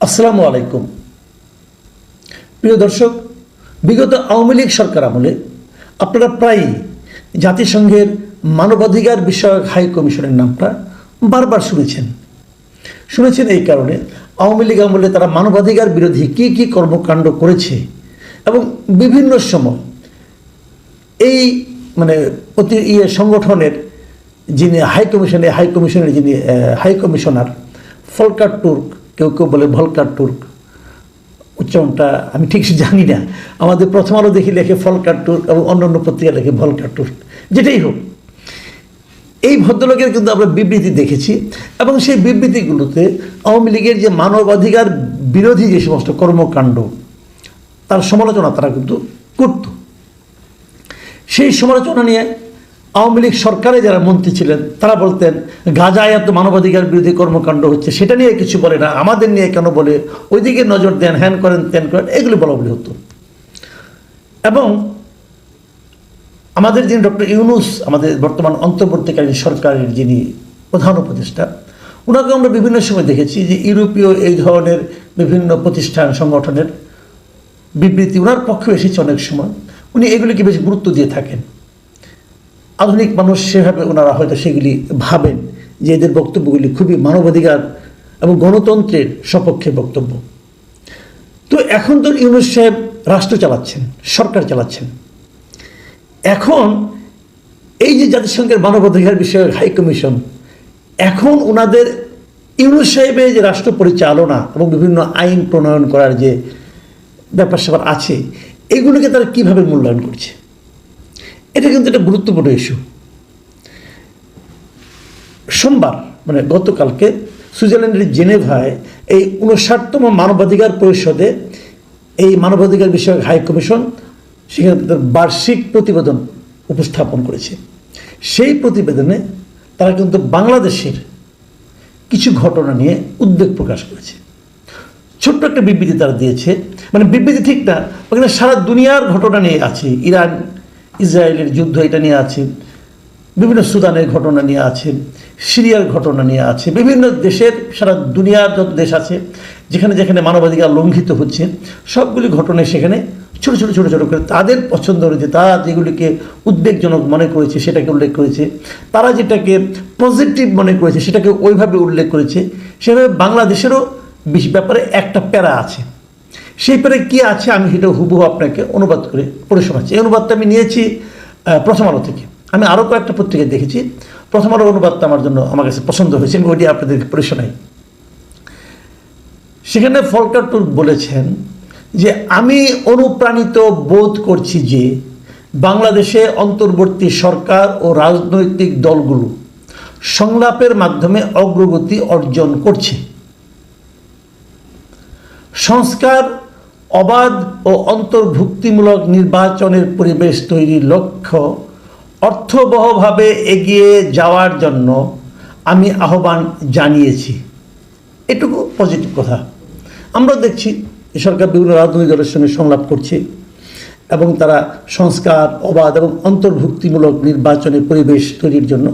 আসসালামু আলাইকুম। প্রিয় দর্শক, বিগত আওয়ামী লীগ সরকার আমলে আপনারা প্রায়ই জাতিসংঘের মানবাধিকার বিষয়ক হাই কমিশনের নামটা বারবার শুনেছেন এই কারণে আওয়ামী লীগ আমলে তারা মানবাধিকার বিরোধী কী কী কর্মকাণ্ড করেছে এবং বিভিন্ন সময় এই সংগঠনের যিনি হাই কমিশনার ফলকার তুর্ক, কেউ কেউ বলে ভলকার তুর্ক, উচ্চারণটা আমি ঠিক জানি না। আমাদের প্রথম আলো দেখি লেখে ফলকার তুর্ক এবং অন্যান্য পত্রিকা লেখে ভলকার তুর্ক। যেটাই হোক, এই ভদ্রলোকের কিন্তু আমরা বিবৃতি দেখেছি এবং সেই বিবৃতিগুলোতে আওয়ামী লীগের যে মানবাধিকার বিরোধী যে সমস্ত কর্মকাণ্ড তার সমালোচনা তারা কিন্তু করত। সেই সমালোচনা নিয়ে আওয়ামী লীগ সরকারে যারা মন্ত্রী ছিলেন তারা বলতেন গাজায় এত মানবাধিকার বিরোধী কর্মকাণ্ড হচ্ছে, সেটা নিয়ে কিছু বলে না, আমাদের নিয়ে কেন বলে, ওইদিকে নজর দেন, হ্যান করেন ত্যান করেন, এগুলি বলাবলি হতো। এবং আমাদের যিনি ডক্টর ইউনূস, আমাদের বর্তমান অন্তর্বর্তীকালীন সরকারের যিনি প্রধান উপদেষ্টা, ওনাকে আমরা বিভিন্ন সময় দেখেছি যে ইউরোপীয় এই ধরনের বিভিন্ন প্রতিষ্ঠান সংগঠনের বিবৃতি ওনার পক্ষে এসেছে অনেক সময়। উনি এগুলিকে বেশ গুরুত্ব দিয়ে থাকেন। আধুনিক মানুষ সেভাবে ওনারা হয়তো সেগুলি ভাবেন যে এদের বক্তব্যগুলি খুবই মানবাধিকার এবং গণতন্ত্রের সপক্ষে বক্তব্য। তো এখন তো ইউনূস সাহেব রাষ্ট্র চালাচ্ছেন, সরকার চালাচ্ছেন। এখন এই যে জাতিসংঘের মানবাধিকার বিষয়ক হাই কমিশন, এখন ওনাদের ইউনূস সাহেবের যে রাষ্ট্র পরিচালনা এবং বিভিন্ন আইন প্রণয়ন করার যে ব্যাপার স্যাপার আছে, এগুলোকে তারা কীভাবে মূল্যায়ন করছে, এটা কিন্তু একটা গুরুত্বপূর্ণ ইস্যু। সোমবার গতকালকে সুইজারল্যান্ডের জেনেভায় এই 59তম মানবাধিকার পরিষদে এই মানবাধিকার বিষয়ক হাই কমিশন সেখানে তাদের বার্ষিক প্রতিবেদন উপস্থাপন করেছে। সেই প্রতিবেদনে তারা কিন্তু বাংলাদেশের কিছু ঘটনা নিয়ে উদ্বেগ প্রকাশ করেছে। ছোট্ট একটা বিবৃতি তারা দিয়েছে, বিবৃতি ঠিক না, ওখানে সারা দুনিয়ার ঘটনা নিয়ে আছে, ইরান ইসরায়েলের যুদ্ধ এটা নিয়ে আছে, বিভিন্ন সুদানের ঘটনা নিয়ে আছে, সিরিয়ার ঘটনা নিয়ে আছে, বিভিন্ন দেশের, সারা দুনিয়ার যত দেশ আছে যেখানে যেখানে মানবাধিকার লঙ্ঘিত হচ্ছে সবগুলি ঘটনায় সেখানে ছোটো ছোটো করে তাদের পছন্দ হয়েছে, তারা যেগুলিকে উদ্বেগজনক মনে করেছে সেটাকে উল্লেখ করেছে, তারা যেটাকে পজিটিভ মনে করেছে সেটাকে ওইভাবে উল্লেখ করেছে। সেভাবে বাংলাদেশেরও ব্যাপারে একটা প্যারা আছে। সেই প্যারায় কী আছে আমি সেটা হুবহু আপনাকে অনুবাদ করে পড়ে শোনাচ্ছি। এই অনুবাদটা আমি নিয়েছি প্রথম আলো থেকে। আমি আরও কয়েকটা পত্রিকায় দেখেছি, প্রথম আলোর অনুবাদটা আমার কাছে পছন্দ হয়েছে, আমি ওইটি আপনাদেরকে পড়ে শোনাই। সেখানে ফলকার তুর্ক বলেছেন যে আমি অনুপ্রাণিত বোধ করছি যে বাংলাদেশে অন্তর্বর্তী সরকার ও রাজনৈতিক দলগুলো সংলাপের মাধ্যমে অগ্রগতি অর্জন করছে। সংস্কার, অবাধ ও অন্তর্ভুক্তিমূলক নির্বাচনের পরিবেশ তৈরির লক্ষ্য অর্থবহভাবে এগিয়ে যাওয়ার জন্য আমি আহ্বান জানিয়েছি। এটুকু পজিটিভ কথা। আমরা দেখছি সরকার বিভিন্ন রাজনৈতিক দলের সঙ্গে সংলাপ করছে এবং তারা সংস্কার, অবাধ এবং অন্তর্ভুক্তিমূলক নির্বাচনের পরিবেশ তৈরির জন্য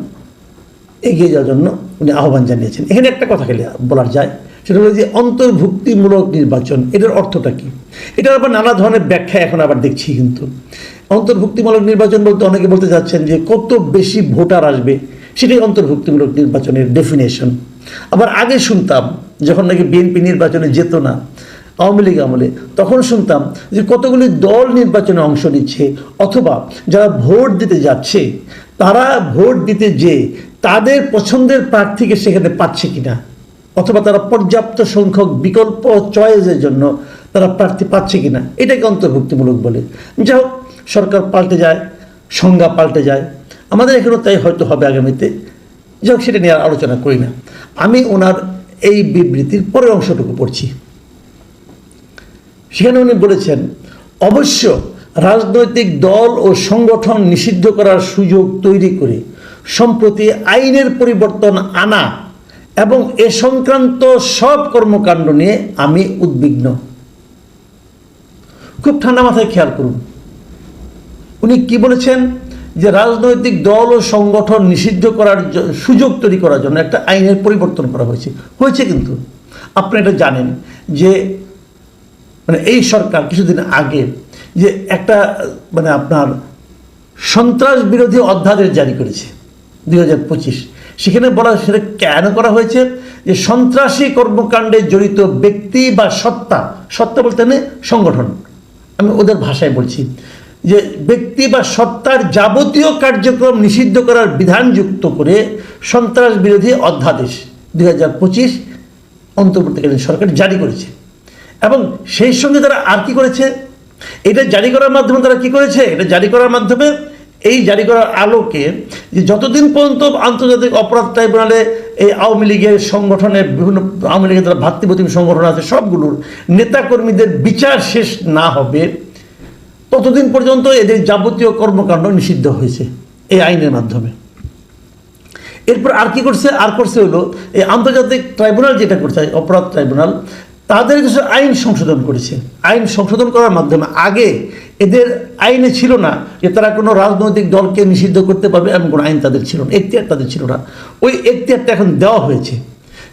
এগিয়ে যাওয়ার জন্য উনি আহ্বান জানিয়েছেন। এখানে একটা কথা খেলে বলার যায়, সেটা হলো যে অন্তর্ভুক্তিমূলক নির্বাচন, এটার অর্থটা কী? এটার আবার নানা ধরনের ব্যাখ্যা এখন আবার দেখছি। কিন্তু অন্তর্ভুক্তিমূলক নির্বাচন বলতে অনেকে বলতে চাচ্ছেন যে কত বেশি ভোটার আসবে সেটাই অন্তর্ভুক্তিমূলক নির্বাচনের ডেফিনেশন। আবার আগে শুনতাম যখন নাকি বিএনপি নির্বাচনে যেত না আওয়ামী লীগ আমলে, তখন শুনতাম যে কতগুলি দল নির্বাচনে অংশ নিচ্ছে, অথবা যারা ভোট দিতে যাচ্ছে তারা ভোট দিতে যেয়ে তাদের পছন্দের প্রার্থীকে সেখানে পাচ্ছে কিনা, অথবা তারা পর্যাপ্ত সংখ্যক বিকল্প চয়েসের জন্য তারা প্রার্থী পাচ্ছে কিনা, এটাকে অন্তর্ভুক্তিমূলক বলে। যাই হোক, সরকার পাল্টে যায়, সংজ্ঞা পাল্টে যায়, আমাদের এখানেও তাই হয়তো হবে আগামীতে। যাই হোক, সেটা নিয়ে আর আলোচনা করি না। আমি ওনার এই বিবৃতির পরের অংশটুকু পড়ছি। সেখানে উনি বলেছেন, অবশ্য রাজনৈতিক দল ও সংগঠন নিষিদ্ধ করার সুযোগ তৈরি করে সম্প্রতি আইনের পরিবর্তন আনা এবং এ সংক্রান্ত সব কর্মকাণ্ড নিয়ে আমি উদ্বিগ্ন। খুব ঠান্ডা মাথায় খেয়াল করুন, উনি কি বলেছেন? যে রাজনৈতিক দল ও সংগঠন নিষিদ্ধ করার সুযোগ তৈরি করার জন্য একটা আইনের পরিবর্তন করা হয়েছে। কিন্তু আপনি এটা জানেন যে মানে এই সরকার কিছুদিন আগে যে একটা মানে আপনার সন্ত্রাস বিরোধী অধ্যাদেশ জারি করেছে 2025, সেখানে বলা সেটা কেন করা হয়েছে যে সন্ত্রাসী কর্মকাণ্ডে জড়িত ব্যক্তি বা সত্তা বলতে নেই সংগঠন, আমি ওদের ভাষায় বলছি, যে ব্যক্তি বা সত্তার যাবতীয় কার্যক্রম নিষিদ্ধ করার বিধান যুক্ত করে সন্ত্রাস বিরোধী অধ্যাদেশ 2025 অন্তর্বর্তীকালীন সরকার জারি করেছে। এবং সেই সঙ্গে তারা আর কি করেছে, এটা জারি করার মাধ্যমে তারা কি করেছে, এটা জারি করার মাধ্যমে এই জারি করার আলোকে যে যতদিন পর্যন্ত আন্তর্জাতিক অপরাধ ট্রাইব্যুনালে এই আওয়ামী লীগের সংগঠনের বিভিন্ন আওয়ামী লীগের যারা ভাতৃপ্রতিম সংগঠন আছে সবগুলোর নেতাকর্মীদের বিচার শেষ না হবে ততদিন পর্যন্ত এদের যাবতীয় কর্মকাণ্ড নিষিদ্ধ হয়েছে এই আইনের মাধ্যমে। এরপর আর কি করছে, আর করছে হলো এই আন্তর্জাতিক ট্রাইব্যুনাল যেটা করছে অপরাধ ট্রাইব্যুনাল, তাদের কিছু আইন সংশোধন করেছে। আইন সংশোধন করার মাধ্যমে আগে এদের আইনে ছিল না যে তারা কোনো রাজনৈতিক দলকে নিষিদ্ধ করতে পারবে, এমন কোনো আইন তাদের ছিল না, এখতিয়ার তাদের ছিল না। ওই এখতিয়ারটা এখন দেওয়া হয়েছে।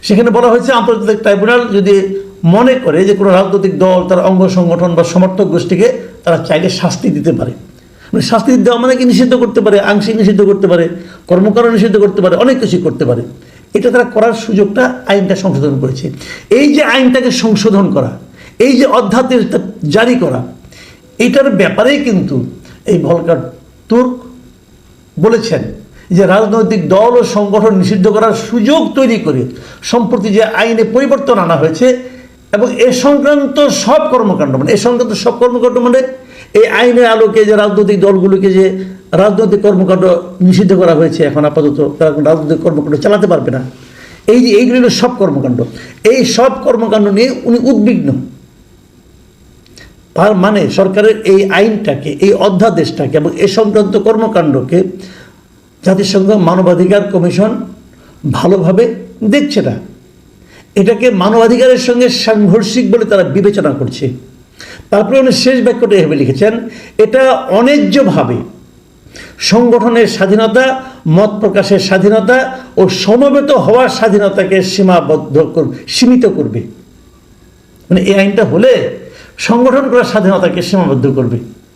সেখানে বলা হয়েছে আন্তর্জাতিক ট্রাইব্যুনাল যদি মনে করে যে কোনো রাজনৈতিক দল তার অঙ্গ সংগঠন বা সমর্থক গোষ্ঠীকে তারা চাইলে শাস্তি দিতে পারে, মানে শাস্তি দেওয়া মানে কি নিষিদ্ধ করতে পারে, আংশিক নিষিদ্ধ করতে পারে, কর্মকাণ্ড নিষিদ্ধ করতে পারে, অনেক কিছুই করতে পারে। এটা তারা করার সুযোগটা আইনটা সংশোধন করেছে। এই যে আইনটাকে সংশোধন করা, এই যে অধ্যাদেশ জারি করা, এইটার ব্যাপারেই কিন্তু এই ভলকার তুর্ক বলেছেন যে রাজনৈতিক দল ও সংগঠন নিষিদ্ধ করার সুযোগ তৈরি করে সম্প্রতি যে আইনে পরিবর্তন আনা হয়েছে এবং এ সংক্রান্ত সব কর্মকাণ্ড মানে এই আইনের আলোকে যে রাজনৈতিক দলগুলোকে যে রাজনৈতিক কর্মকাণ্ড নিষিদ্ধ করা হয়েছে, এখন আপাতত তারা রাজনৈতিক কর্মকাণ্ড চালাতে পারবে না, এই যে এইগুলো হলো সব কর্মকাণ্ড, এই সব কর্মকাণ্ড নিয়ে উনি উদ্বিগ্ন। তার মানে সরকারের এই আইনটাকে, এই অধ্যাদেশটাকে এবং এ সংক্রান্ত কর্মকাণ্ডকে জাতিসংঘ মানবাধিকার কমিশন ভালোভাবে দেখছে না, এটাকে মানবাধিকারের সঙ্গে সাংঘর্ষিক বলে তারা বিবেচনা করছে। তারপরে উনি শেষ বাক্যটা এভাবে লিখেছেন, এটা অন্যায্যভাবে সংগঠনের স্বাধীনতা, মত প্রকাশের স্বাধীনতা ও সমবেত হওয়ার স্বাধীনতাকে সীমিত করবে। মানে এই আইনটা হলে সংগঠন করার স্বাধীনতাকে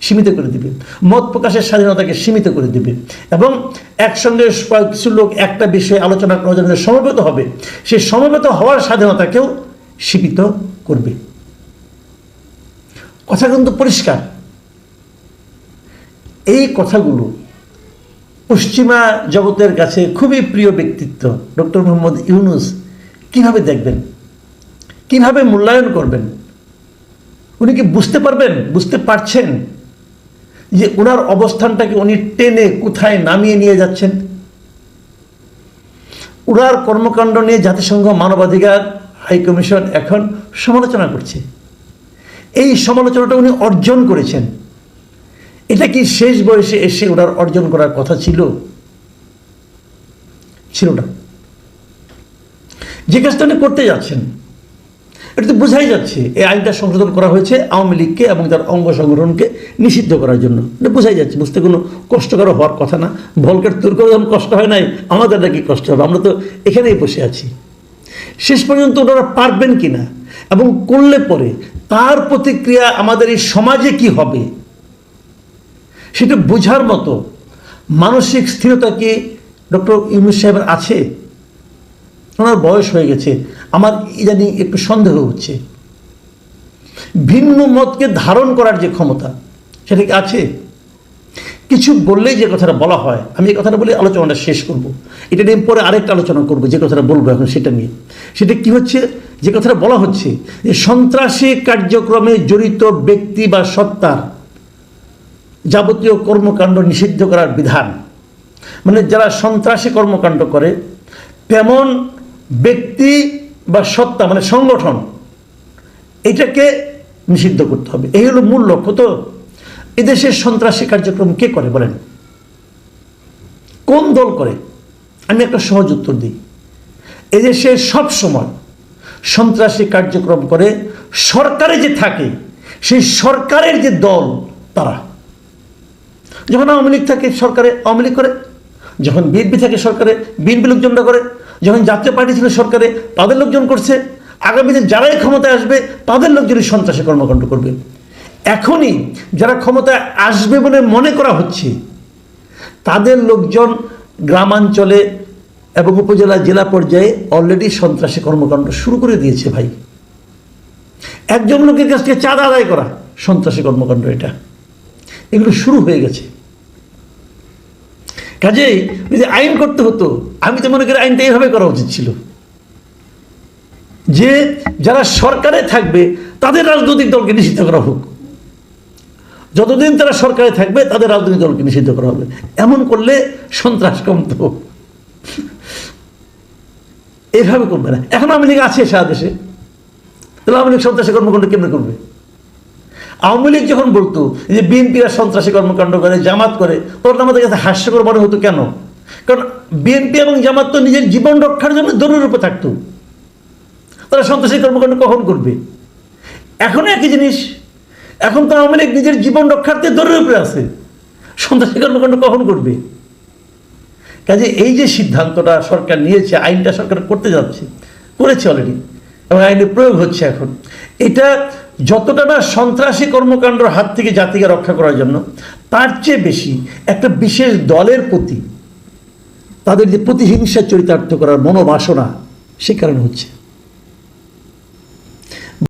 সীমিত করে দিবে, মত প্রকাশের স্বাধীনতাকে সীমিত করে দিবে এবং একসঙ্গে কিছু লোক একটা বিষয়ে আলোচনা করার জন্য সমবেত হবে, সেই সমবেত হওয়ার স্বাধীনতাকেও সীমিত করবে। কথা কিন্তু পরিষ্কার। এই কথাগুলো পশ্চিমা জগতের কাছে খুবই প্রিয় ব্যক্তিত্ব ডক্টর মোহাম্মদ ইউনূস কিভাবে দেখবেন, কিভাবে মূল্যায়ন করবেন? উনি কি বুঝতে পারছেন যে ওনার অবস্থানটাকে উনি টেনে কোথায় নামিয়ে নিয়ে যাচ্ছেন? ওনার কর্মকাণ্ড নিয়ে জাতিসংঘ মানবাধিকার হাইকমিশন এখন সমালোচনা করছে। এই সমালোচনাটা উনি অর্জন করেছেন। এটা কি শেষ বয়সে এসে ওনার অর্জন করার কথা ছিল না। যে কাজটা উনি করতে যাচ্ছেন এটা তো বোঝাই যাচ্ছে এই আইনটা সংশোধন করা হয়েছে আওয়ামী লীগকে এবং তার অঙ্গ সংগঠনকে নিষিদ্ধ করার জন্য। এটা বোঝাই যাচ্ছে, বুঝতে কোনো কষ্টকর হওয়ার কথা না। ভলকার তুর্ক যখন কষ্ট হয় নাই, আমাদের নাকি কষ্ট হবে? আমরা তো এখানেই বসে আছি। শেষ পর্যন্ত ওনারা পারবেন কিনা এবং করলে পরে তার প্রতিক্রিয়া আমাদের এই সমাজে কি হবে সেটা বোঝার মতো মানসিক স্থিরতা কি ডক্টর ইউনূস সাহেবের আছে? ওনার বয়স হয়ে গেছে, আমার ইদানিং একটু সন্দেহ হচ্ছে। ভিন্ন মতকে ধারণ করার যে ক্ষমতা সেটা কি আছে? কিছু বললেই যে কথাটা বলা হয়, আমি এই কথাটা বলে আলোচনাটা শেষ করব। এটা নিয়ে পরে আরেকটা আলোচনা করব, যে কথাটা বলবো এখন সেটা নিয়ে। সেটা কি হচ্ছে, যে কথাটা বলা হচ্ছে যে সন্ত্রাসী কার্যক্রমে জড়িত ব্যক্তি বা সত্তার যাবতীয় কর্মকাণ্ড নিষিদ্ধ করার বিধান, মানে যারা সন্ত্রাসী কর্মকাণ্ড করে তেমন ব্যক্তি বা সত্তা মানে সংগঠন, এটাকে নিষিদ্ধ করতে হবে। এই হলো মূল লক্ষ্য। তো এদেশের সন্ত্রাসী কার্যক্রম কে করে বলেন? কোন দল করে? আমি একটা সহজ উত্তর দিই, এদেশে সব সময় সন্ত্রাসী কার্যক্রম করে সরকারে যে থাকে সেই সরকারের যে দল তারা। যখন আওয়ামী লীগ থাকে সরকারে আওয়ামী লীগ করে, যখন বিএনপি থাকে সরকারে বিএনপি লোকজনরা করে, যখন জাতীয় পার্টি ছিল সরকারে তাদের লোকজন করছে, আগামীতে যারাই ক্ষমতায় আসবে তাদের লোকজনই সন্ত্রাসী কর্মকাণ্ড করবে। এখনই যারা ক্ষমতায় আসবে বলে মনে করা হচ্ছে তাদের লোকজন গ্রামাঞ্চলে এবং উপজেলা জেলা পর্যায়ে অলরেডি সন্ত্রাসী কর্মকাণ্ড শুরু করে দিয়েছে ভাই। একজন লোকের কাছ থেকে চাঁদা আদায় করা সন্ত্রাসী কর্মকাণ্ড, এগুলো শুরু হয়ে গেছে। কাজেই যদি আইন করতে হতো, আমি তো মনে করি আইনটা এইভাবে করা উচিত ছিল যে যারা সরকারে থাকবে তাদের রাজনৈতিক দলকে নিষিদ্ধ করা হোক, যতদিন তারা সরকারে থাকবে তাদের রাজনৈতিক দলকে নিষিদ্ধ করা হবে। এমন করলে সন্ত্রাস কমতো। এইভাবে করবে না। এখন আওয়ামী লীগ আছে সারা দেশে, তাহলে আওয়ামী লীগ সন্ত্রাসী কর্মকাণ্ড কেমনে করবে? আওয়ামী লীগ যখন বলতো যে বিএনপিরা সন্ত্রাসী কর্মকাণ্ড করে, জামাত করে, তখন আমাদের কাছে হাস্যকর মনে হতো। কেন? কারণ বিএনপি এবং জামাত তো নিজের জীবন রক্ষার জন্য দৌড়ের উপরে থাকতো, তারা সন্ত্রাসী কর্মকাণ্ড কখন করবে? এখন একই জিনিস, এখন তো আওয়ামী লীগ নিজের জীবন রক্ষার্থে দৌড়ের উপরে আছে, সন্ত্রাসী কর্মকাণ্ড কখন করবে? কাজে এই যে সিদ্ধান্তটা সরকার নিয়েছে, আইনটা সরকার করতে যাচ্ছে, করেছে অলরেডি এবং আইনের প্রয়োগ হচ্ছে এখন, এটা যতটা না সন্ত্রাসী কর্মকাণ্ডের হাত থেকে জাতিকে রক্ষা করার জন্য, তার চেয়ে বেশি একটা বিশেষ দলের প্রতি তাদের যে প্রতিহিংসা চরিতার্থ করার মনোবাসনা, সে কারণে হচ্ছে।